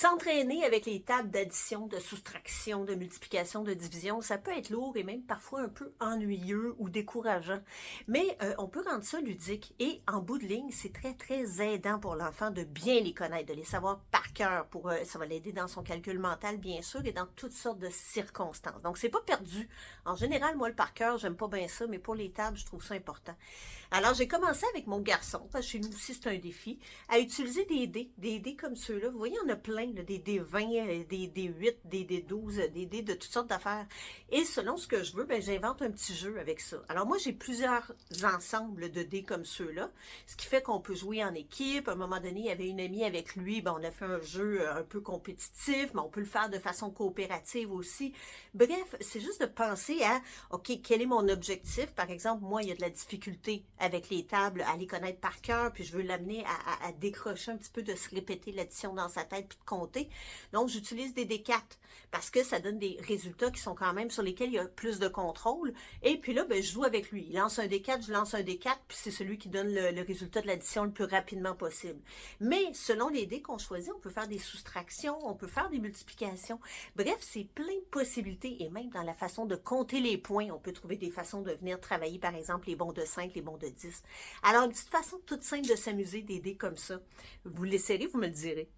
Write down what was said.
S'entraîner avec les tables d'addition, de soustraction, de multiplication, de division, ça peut être lourd et même parfois un peu ennuyeux ou décourageant. Mais on peut rendre ça ludique et en bout de ligne, c'est très, très aidant pour l'enfant de bien les connaître, de les savoir par cœur. Ça va l'aider dans son calcul mental, bien sûr, et dans toutes sortes de circonstances. Donc, c'est pas perdu. En général, moi, le par cœur, j'aime pas bien ça, mais pour les tables, je trouve ça important. Alors, j'ai commencé avec mon garçon, parce que chez nous aussi, c'est un défi, à utiliser des dés comme ceux-là. Vous voyez, on a plein, là, des dés 20, des dés 8, des dés 12, des dés de toutes sortes d'affaires. Et selon ce que je veux, ben, j'invente un petit jeu avec ça. Alors, moi, j'ai plusieurs ensembles de dés comme ceux-là, ce qui fait qu'on peut jouer en équipe. À un moment donné, il y avait une amie avec lui, ben, on a fait un jeu un peu compétitif, mais on peut le faire de façon coopérative aussi. Bref, c'est juste de penser à, OK, quel est mon objectif? Par exemple, moi, il y a de la difficulté avec les tables à les connaître par cœur, puis je veux l'amener à décrocher un petit peu, de se répéter l'addition dans sa tête, puis de compter. Donc, j'utilise des D4 parce que ça donne des résultats qui sont quand même sur lesquels il y a plus de contrôle. Et puis là, ben, je joue avec lui. Il lance un D4, je lance un D4, puis c'est celui qui donne le résultat de l'addition le plus rapidement possible. Mais selon les dés qu'on choisit, on peut faire des soustractions, on peut faire des multiplications. Bref, c'est plein de possibilités. Et même dans la façon de compter les points, on peut trouver des façons de venir travailler, par exemple, les bons de 5, les bons de 10. Alors, une petite façon toute simple de s'amuser, d'aider comme ça. Vous l'essayerez, vous me le direz.